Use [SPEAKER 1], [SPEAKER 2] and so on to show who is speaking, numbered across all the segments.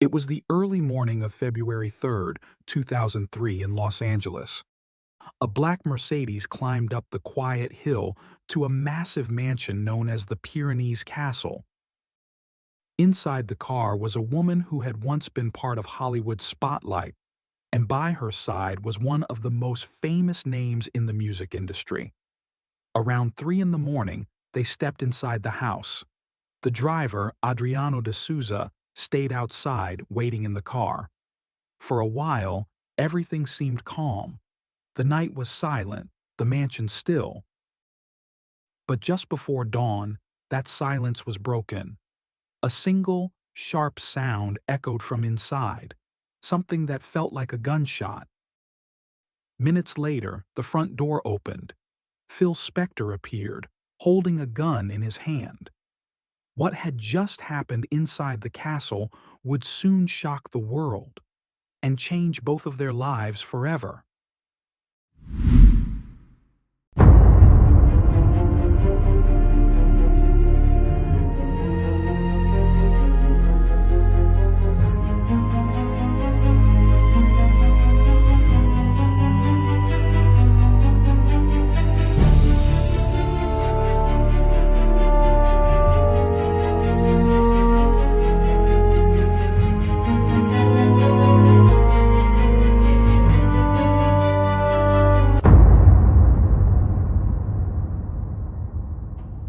[SPEAKER 1] It was the early morning of February 3rd, 2003 in Los Angeles. A black Mercedes climbed up the quiet hill to a massive mansion known as the Pyrenees Castle. Inside the car was a woman who had once been part of Hollywood's spotlight, and by her side was one of the most famous names in the music industry. Around 3 in the morning, they stepped inside the house. The driver, Adriano de Souza, stayed outside, waiting in the car. For a while, everything seemed calm. The night was silent, the mansion still. But just before dawn, that silence was broken. A single, sharp sound echoed from inside, something that felt like a gunshot. Minutes later, the front door opened. Phil Spector appeared, holding a gun in his hand. What had just happened inside the castle would soon shock the world and change both of their lives forever.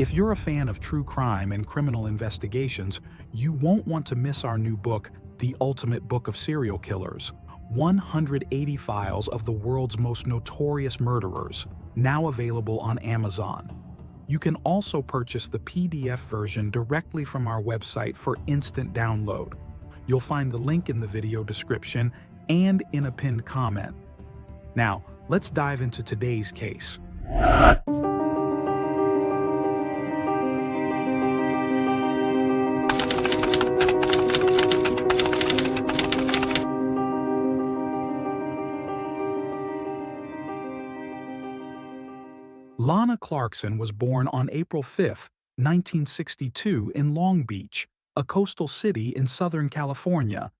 [SPEAKER 1] If you're a fan of true crime and criminal investigations, you won't want to miss our new book, The Ultimate Book of Serial Killers: 180 Files of the World's Most Notorious Murderers, now available on Amazon. You can also purchase the PDF version directly from our website for instant download. You'll find the link in the video description and in a pinned comment. Now, let's dive into today's case. Lana Clarkson was born on April 5, 1962 in Long Beach, a coastal city in Southern California.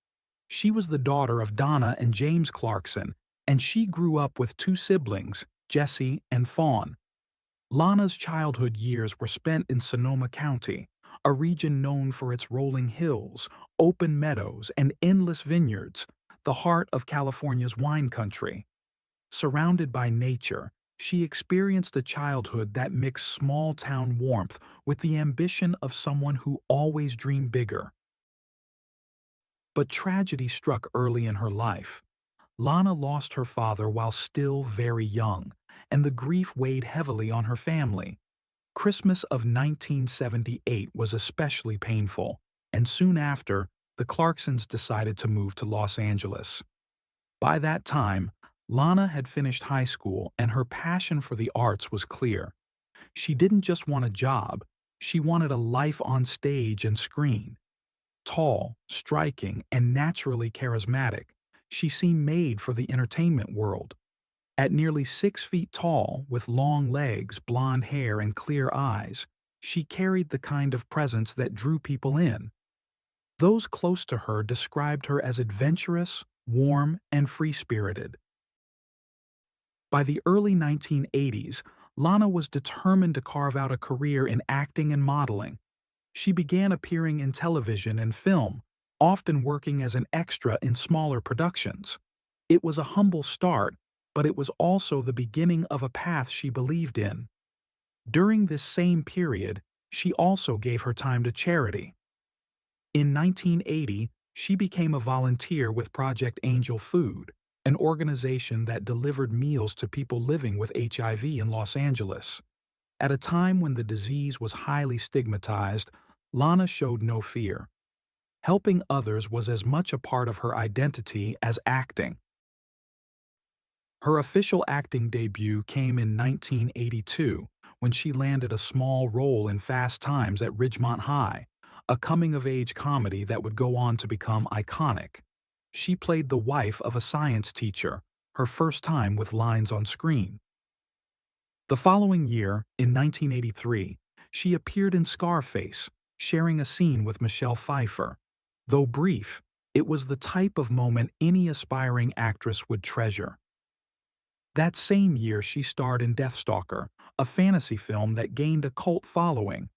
[SPEAKER 1] She was the daughter of Donna and James Clarkson, and she grew up with two siblings, Jesse and Fawn. Lana's childhood years were spent in Sonoma County, a region known for its rolling hills, open meadows, and endless vineyards, the heart of California's wine country. Surrounded by nature, she experienced a childhood that mixed small-town warmth with the ambition of someone who always dreamed bigger. But tragedy struck early in her life. Lana lost her father while still very young, and the grief weighed heavily on her family. Christmas of 1978 was especially painful, and soon after, the Clarksons decided to move to Los Angeles. By that time, Lana had finished high school and her passion for the arts was clear. She didn't just want a job, she wanted a life on stage and screen. Tall, striking, and naturally charismatic, she seemed made for the entertainment world. At nearly 6 feet tall, with long legs, blonde hair, and clear eyes, she carried the kind of presence that drew people in. Those close to her described her as adventurous, warm, and free-spirited. By the early 1980s, Lana was determined to carve out a career in acting and modeling. She began appearing in television and film, often working as an extra in smaller productions. It was a humble start, but it was also the beginning of a path she believed in. During this same period, she also gave her time to charity. In 1980, she became a volunteer with Project Angel Food, an organization that delivered meals to people living with HIV in Los Angeles. At a time when the disease was highly stigmatized, Lana showed no fear. Helping others was as much a part of her identity as acting. Her official acting debut came in 1982 when she landed a small role in Fast Times at Ridgemont High, a coming-of-age comedy that would go on to become iconic. She played the wife of a science teacher, her first time with lines on screen. The following year, in 1983, she appeared in Scarface, sharing a scene with Michelle Pfeiffer. Though brief, It was the type of moment any aspiring actress would treasure. That same year she starred in Deathstalker, a fantasy film that gained a cult following.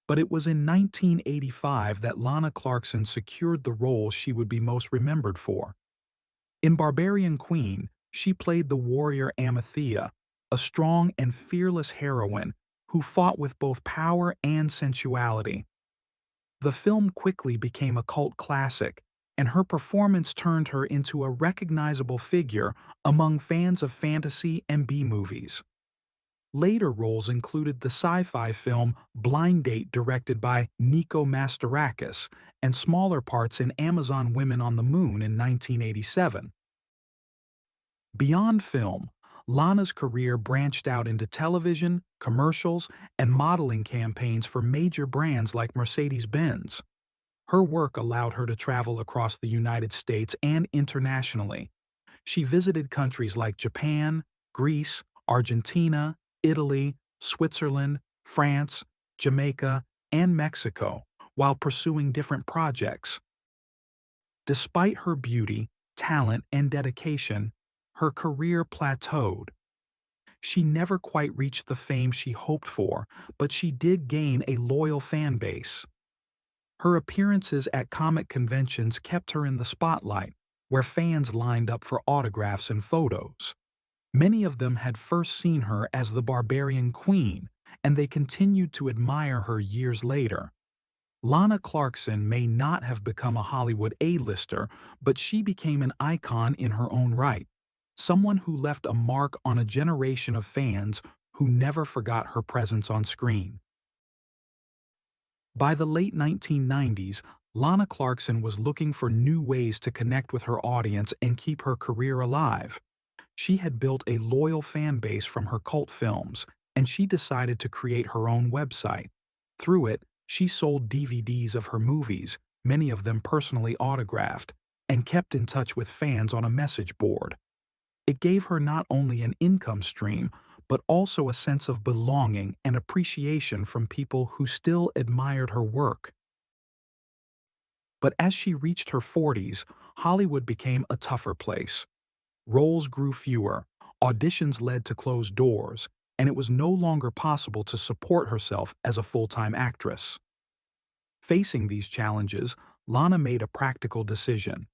[SPEAKER 1] But it was in 1985 that Lana Clarkson secured the role she would be most remembered for. In Barbarian Queen, she played the warrior Amalthea, a strong and fearless heroine who fought with both power and sensuality. The film quickly became a cult classic, and her performance turned her into a recognizable figure among fans of fantasy and B-movies. Later roles included the sci-fi film Blind Date directed by Nico Mastorakis and smaller parts in Amazon Women on the Moon in 1987. Beyond film, Lana's career branched out into television, commercials, and modeling campaigns for major brands like Mercedes-Benz. Her work allowed her to travel across the United States and internationally. She visited countries like Japan, Greece, Argentina, Italy, Switzerland, France, Jamaica, and Mexico while pursuing different projects. Despite her beauty, talent, and dedication, her career plateaued. She never quite reached the fame she hoped for, but she did gain a loyal fan base. Her appearances at comic conventions kept her in the spotlight, where fans lined up for autographs and photos. Many of them had first seen her as the Barbarian Queen, and they continued to admire her years later. Lana Clarkson may not have become a Hollywood A-lister, but she became an icon in her own right, someone who left a mark on a generation of fans who never forgot her presence on screen. By the late 1990s, Lana Clarkson was looking for new ways to connect with her audience and keep her career alive. She had built a loyal fan base from her cult films, and she decided to create her own website. Through it, she sold DVDs of her movies, many of them personally autographed, and kept in touch with fans on a message board. It gave her not only an income stream, but also a sense of belonging and appreciation from people who still admired her work. But as she reached her 40s, Hollywood became a tougher place. Roles grew fewer, auditions led to closed doors, and it was no longer possible to support herself as a full-time actress. Facing these challenges, Lana made a practical decision.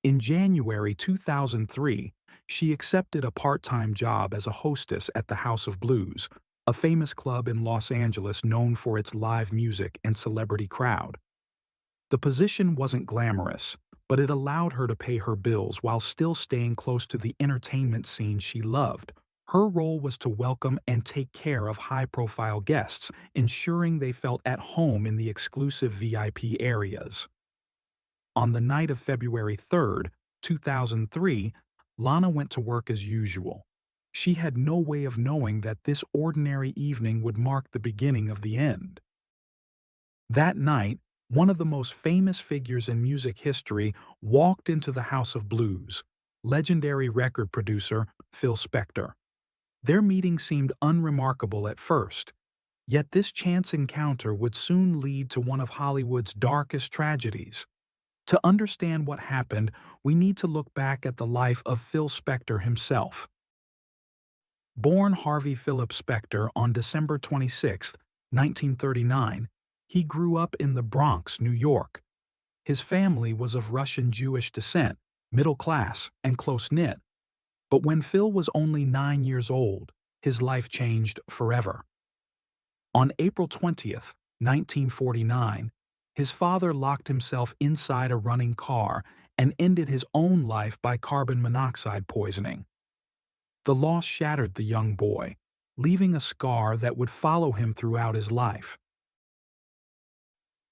[SPEAKER 1] In January 2003, she accepted a part-time job as a hostess at the House of Blues, a famous club in Los Angeles known for its live music and celebrity crowd. The position wasn't glamorous, but it allowed her to pay her bills while still staying close to the entertainment scene she loved. Her role was to welcome and take care of high-profile guests, ensuring they felt at home in the exclusive VIP areas. On the night of February 3, 2003, Lana went to work as usual. She had no way of knowing that this ordinary evening would mark the beginning of the end. That night, one of the most famous figures in music history walked into the House of Blues, legendary record producer Phil Spector. Their meeting seemed unremarkable at first, yet this chance encounter would soon lead to one of Hollywood's darkest tragedies. To understand what happened, we need to look back at the life of Phil Spector himself. Born Harvey Philip Spector on December 26, 1939, he grew up in the Bronx, New York. His family was of Russian Jewish descent, middle class, and close-knit. But when Phil was only 9 years old, his life changed forever. On April 20, 1949, his father locked himself inside a running car and ended his own life by carbon monoxide poisoning. The loss shattered the young boy, leaving a scar that would follow him throughout his life.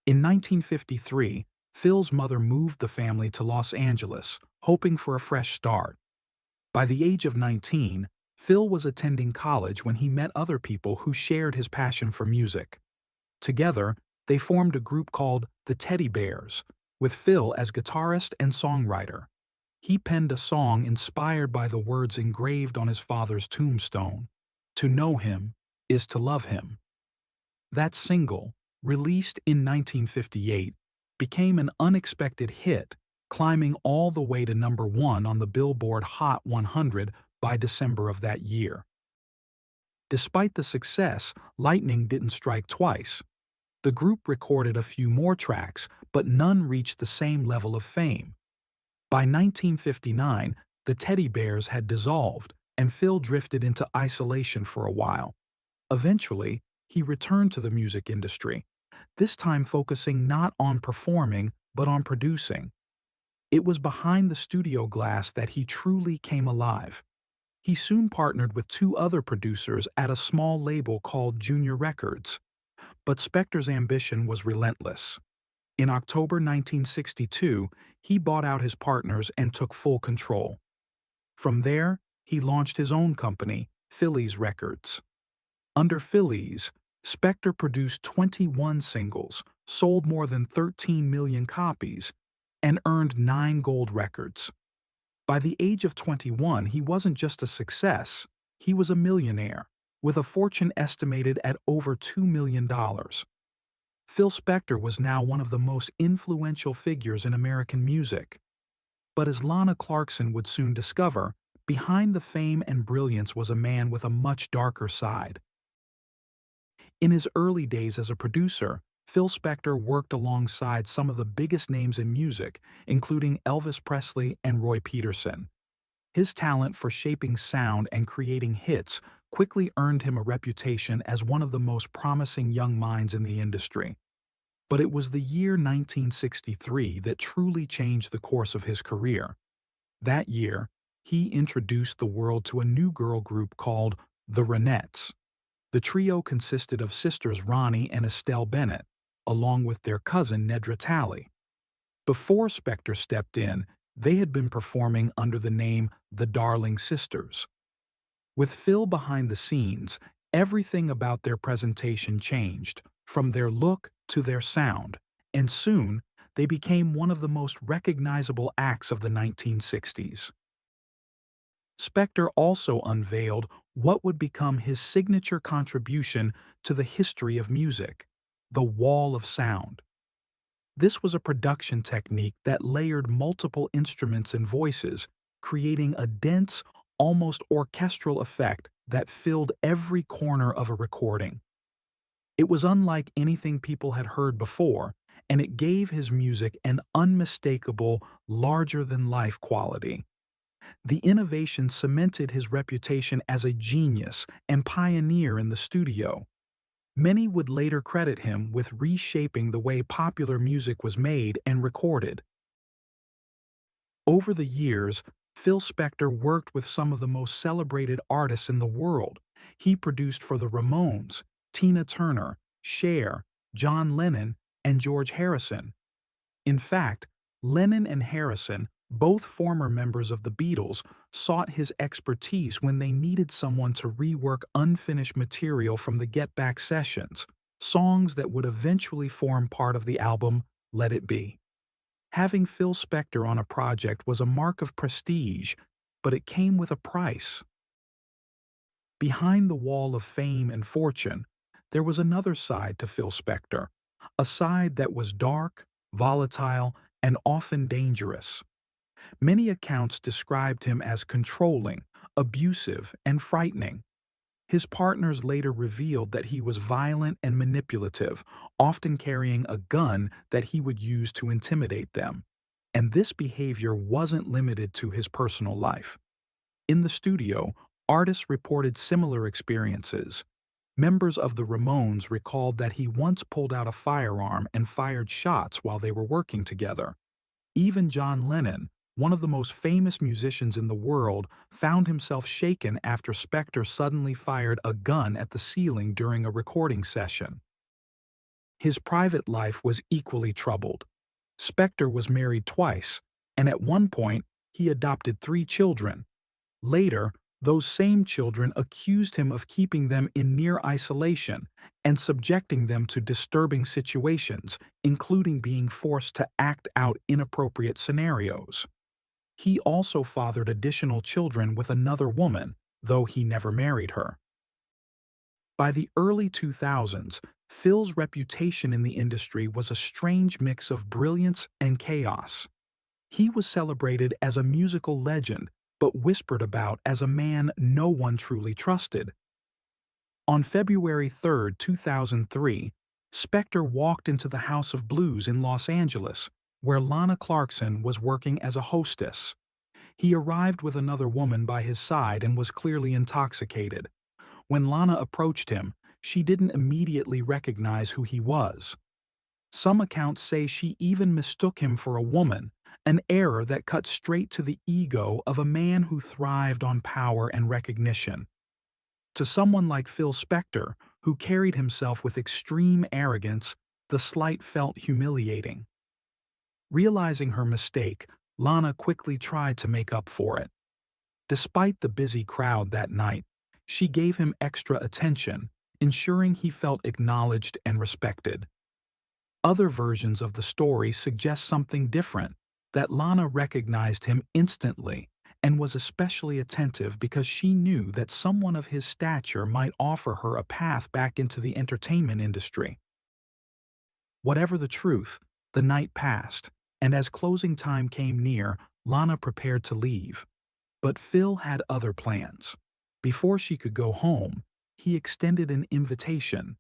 [SPEAKER 1] In 1953, Phil's mother moved the family to Los Angeles, hoping for a fresh start. By the age of 19, Phil was attending college when he met other people who shared his passion for music. Together, they formed a group called the Teddy Bears, with Phil as guitarist and songwriter. He penned a song inspired by the words engraved on his father's tombstone, "To know him is to love him." That single, released in 1958, became an unexpected hit, climbing all the way to #1 on the Billboard Hot 100 by December of that year. Despite the success, lightning didn't strike twice. The group recorded a few more tracks, but none reached the same level of fame. By 1959, the Teddy Bears had dissolved, and Phil drifted into isolation for a while. Eventually, he returned to the music industry, this time focusing not on performing but on producing. It was behind the studio glass that he truly came alive. He soon partnered with two other producers at a small label called Junior Records. But Spector's ambition was relentless. In October 1962, he bought out his partners and took full control. From there, he launched his own company, Phillies Records. Under Phillies, Spector produced 21 singles, sold more than 13 million copies, and earned 9 gold records. By the age of 21, he wasn't just a success, he was a millionaire, with a fortune estimated at over $2 million. Phil Spector was now one of the most influential figures in American music. But as Lana Clarkson would soon discover, behind the fame and brilliance was a man with a much darker side. In his early days as a producer, Phil Spector worked alongside some of the biggest names in music, including Elvis Presley and Roy Peterson. His talent for shaping sound and creating hits quickly earned him a reputation as one of the most promising young minds in the industry. But it was the year 1963 that truly changed the course of his career. That year, he introduced the world to a new girl group called the Ronettes. The trio consisted of sisters Ronnie and Estelle Bennett, along with their cousin Nedra Talley. Before Spector stepped in, they had been performing under the name the Darling Sisters. With Phil behind the scenes, everything about their presentation changed, from their look to their sound, and soon they became one of the most recognizable acts of the 1960s. Spector also unveiled what would become his signature contribution to the history of music, the wall of sound. This was a production technique that layered multiple instruments and voices, creating a dense, almost orchestral effect that filled every corner of a recording. It was unlike anything people had heard before, and it gave his music an unmistakable, larger-than-life quality. The innovation cemented his reputation as a genius and pioneer in the studio. Many would later credit him with reshaping the way popular music was made and recorded. Over the years, Phil Spector worked with some of the most celebrated artists in the world. He produced for the Ramones, Tina Turner, Cher, John Lennon, and George Harrison. In fact, Lennon and Harrison, both former members of the Beatles, sought his expertise when they needed someone to rework unfinished material from the Get Back sessions, songs that would eventually form part of the album Let It Be. Having Phil Spector on a project was a mark of prestige, but it came with a price. Behind the wall of fame and fortune, there was another side to Phil Spector, a side that was dark, volatile, and often dangerous. Many accounts described him as controlling, abusive, and frightening. His partners later revealed that he was violent and manipulative, often carrying a gun that he would use to intimidate them. And this behavior wasn't limited to his personal life. In the studio, artists reported similar experiences. Members of the Ramones recalled that he once pulled out a firearm and fired shots while they were working together. Even John Lennon, one of the most famous musicians in the world, found himself shaken after Spector suddenly fired a gun at the ceiling during a recording session. His private life was equally troubled. Spector was married twice, and at one point he adopted 3 children. Later, those same children accused him of keeping them in near isolation and subjecting them to disturbing situations, including being forced to act out inappropriate scenarios. He also fathered additional children with another woman, though he never married her. By the early 2000s, Phil's reputation in the industry was a strange mix of brilliance and chaos. He was celebrated as a musical legend, but whispered about as a man no one truly trusted. On February 3, 2003, Spector walked into the House of Blues in Los Angeles, where Lana Clarkson was working as a hostess. He arrived with another woman by his side and was clearly intoxicated. When Lana approached him, she didn't immediately recognize who he was. Some accounts say she even mistook him for a woman, an error that cut straight to the ego of a man who thrived on power and recognition. To someone like Phil Spector, who carried himself with extreme arrogance, the slight felt humiliating. Realizing her mistake, Lana quickly tried to make up for it. Despite the busy crowd that night, she gave him extra attention, ensuring he felt acknowledged and respected. Other versions of the story suggest something different, that Lana recognized him instantly and was especially attentive because she knew that someone of his stature might offer her a path back into the entertainment industry. Whatever the truth, the night passed, and as closing time came near, Lana prepared to leave. But Phil had other plans. Before she could go home, he extended an invitation.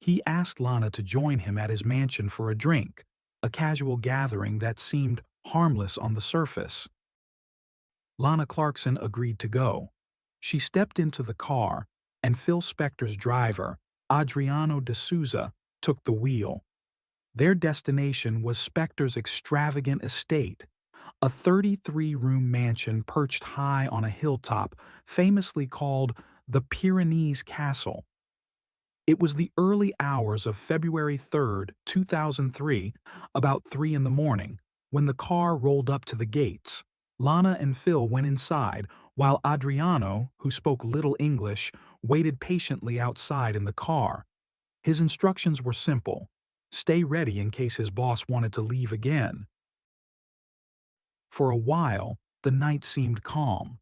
[SPEAKER 1] He asked Lana to join him at his mansion for a drink, a casual gathering that seemed harmless on the surface. Lana Clarkson agreed to go. She stepped into the car, and Phil Spector's driver, Adriano de Souza, took the wheel. Their destination was Spector's extravagant estate, a 33-room mansion perched high on a hilltop, famously called the Pyrenees Castle. It was the early hours of February 3, 2003, about 3 in the morning, when the car rolled up to the gates. Lana and Phil went inside, while Adriano, who spoke little English, waited patiently outside in the car. His instructions were simple: stay ready in case his boss wanted to leave again. For a while, the night seemed calm.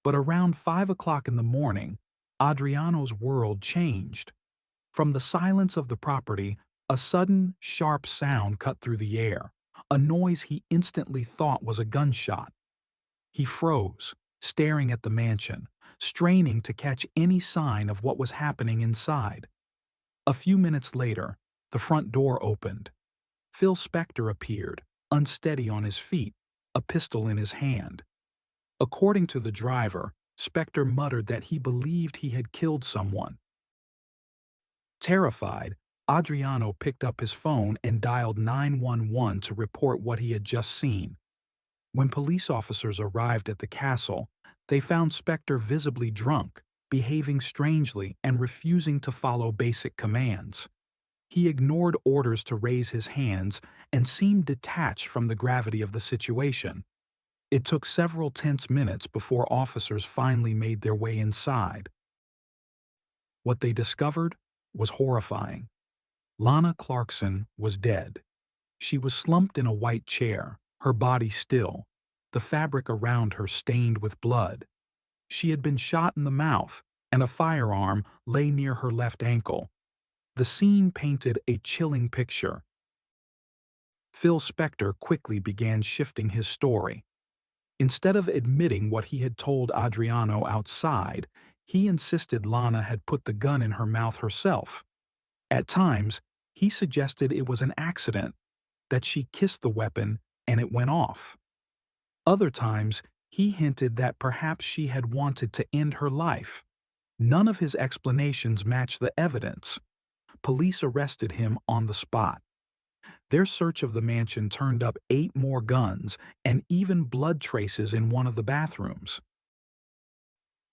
[SPEAKER 1] But around 5 o'clock in the morning, Adriano's world changed. From the silence of the property, a sudden, sharp sound cut through the air, a noise he instantly thought was a gunshot. He froze, staring at the mansion, straining to catch any sign of what was happening inside. A few minutes later, the front door opened. Phil Spector appeared, unsteady on his feet, a pistol in his hand. According to the driver, Spector muttered that he believed he had killed someone. Terrified, Adriano picked up his phone and dialed 911 to report what he had just seen. When police officers arrived at the castle, they found Spector visibly drunk, behaving strangely and refusing to follow basic commands. He ignored orders to raise his hands and seemed detached from the gravity of the situation. It took several tense minutes before officers finally made their way inside. What they discovered was horrifying. Lana Clarkson was dead. She was slumped in a white chair, her body still, the fabric around her stained with blood. She had been shot in the mouth, and a firearm lay near her left ankle. The scene painted a chilling picture. Phil Spector quickly began shifting his story. Instead of admitting what he had told Adriano outside, he insisted Lana had put the gun in her mouth herself. At times, he suggested it was an accident, that she kissed the weapon and it went off. Other times, he hinted that perhaps she had wanted to end her life. None of his explanations matched the evidence. Police arrested him on the spot. Their search of the mansion turned up 8 more guns and even blood traces in one of the bathrooms.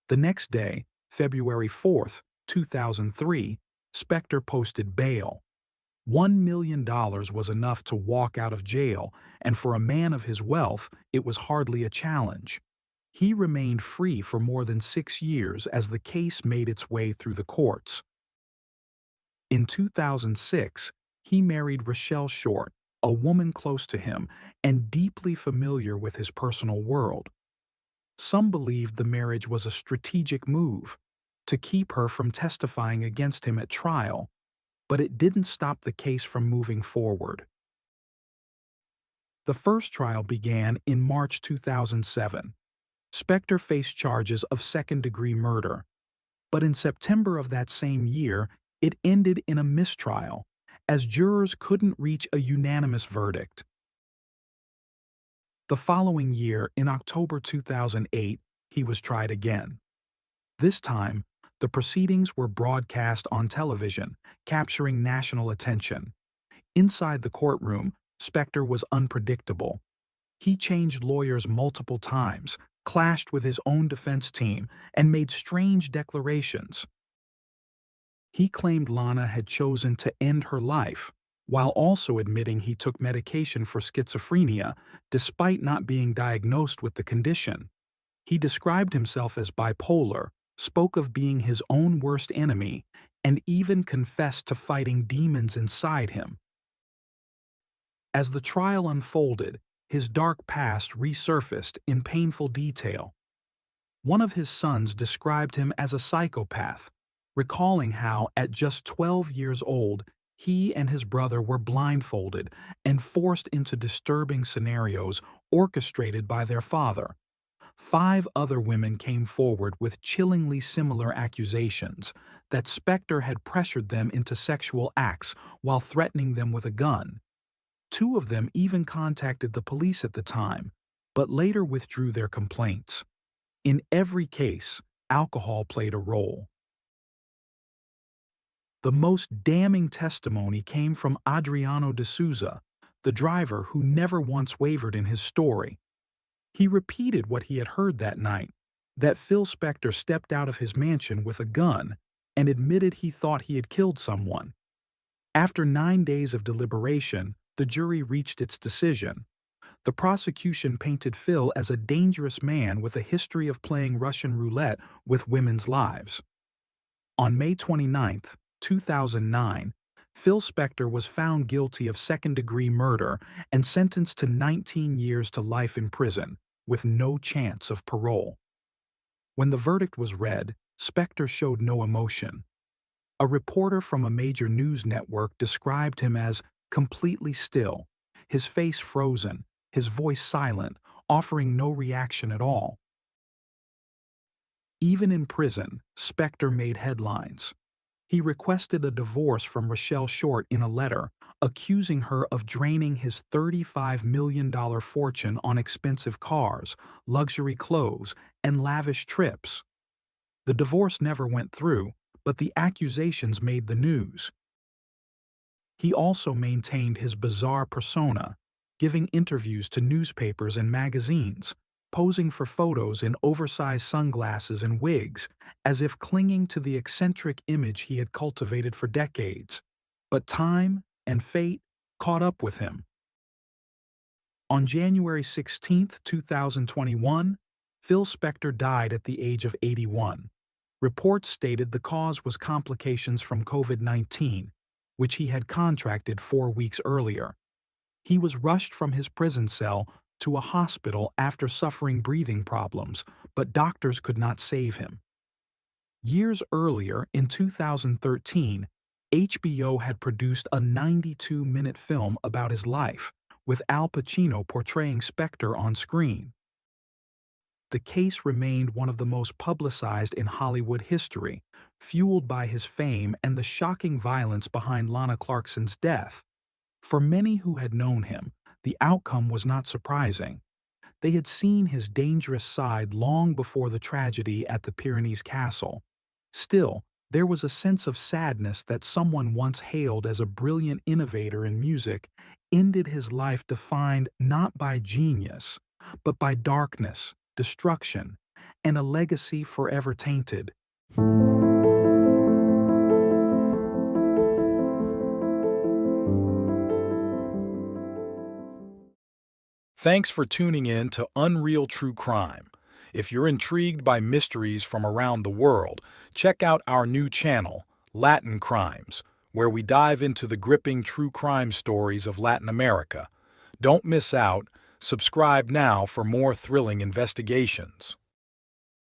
[SPEAKER 1] The next day, February 4, 2003, Spector posted bail. $1 million was enough to walk out of jail, and for a man of his wealth, it was hardly a challenge. He remained free for more than 6 years as the case made its way through the courts. In 2006, he married Rochelle Short, a woman close to him and deeply familiar with his personal world. Some believed the marriage was a strategic move to keep her from testifying against him at trial, but it didn't stop the case from moving forward. The first trial began in March 2007. Spector faced charges of second-degree murder. But in September of that same year, it ended in a mistrial, as jurors couldn't reach a unanimous verdict. The following year, in October 2008, he was tried again. This time, the proceedings were broadcast on television, capturing national attention. Inside the courtroom, Spector was unpredictable. He changed lawyers multiple times, clashed with his own defense team, and made strange declarations. He claimed Lana had chosen to end her life, while also admitting he took medication for schizophrenia despite not being diagnosed with the condition. He described himself as bipolar, spoke of being his own worst enemy, and even confessed to fighting demons inside him. As the trial unfolded, his dark past resurfaced in painful detail. One of his sons described him as a psychopath, recalling how, at just 12 years old, he and his brother were blindfolded and forced into disturbing scenarios orchestrated by their father. 5 other women came forward with chillingly similar accusations that Spector had pressured them into sexual acts while threatening them with a gun. 2 of them even contacted the police at the time, but later withdrew their complaints. In every case, alcohol played a role. The most damning testimony came from Adriano de Souza, the driver who never once wavered in his story. He repeated what he had heard that night, that Phil Spector stepped out of his mansion with a gun and admitted he thought he had killed someone. After 9 days of deliberation, the jury reached its decision. The prosecution painted Phil as a dangerous man with a history of playing Russian roulette with women's lives. On May 29, 2009, Phil Spector was found guilty of second-degree murder and sentenced to 19 years to life in prison, with no chance of parole. When the verdict was read, Spector showed no emotion. A reporter from a major news network described him as completely still, his face frozen, his voice silent, offering no reaction at all. Even in prison, Spector made headlines. He requested a divorce from Rochelle Short in a letter, accusing her of draining his $35 million fortune on expensive cars, luxury clothes, and lavish trips. The divorce never went through, but the accusations made the news. He also maintained his bizarre persona, giving interviews to newspapers and magazines, posing for photos in oversized sunglasses and wigs, as if clinging to the eccentric image he had cultivated for decades. But time and fate caught up with him. On January 16, 2021, Phil Spector died at the age of 81. Reports stated the cause was complications from COVID-19, which he had contracted 4 weeks earlier. He was rushed from his prison cell to a hospital after suffering breathing problems, but doctors could not save him. Years earlier, in 2013, HBO had produced a 92-minute film about his life, with Al Pacino portraying Spector on screen. The case remained one of the most publicized in Hollywood history, fueled by his fame and the shocking violence behind Lana Clarkson's death. For many who had known him, the outcome was not surprising. They had seen his dangerous side long before the tragedy at the Pyrenees Castle. Still, there was a sense of sadness that someone once hailed as a brilliant innovator in music ended his life defined not by genius, but by darkness, destruction, and a legacy forever tainted. Thanks for tuning in to Unreal True Crime. If you're intrigued by mysteries from around the world, check out our new channel, Latin Crimes, where we dive into the gripping true crime stories of Latin America. Don't miss out. Subscribe now for more thrilling investigations.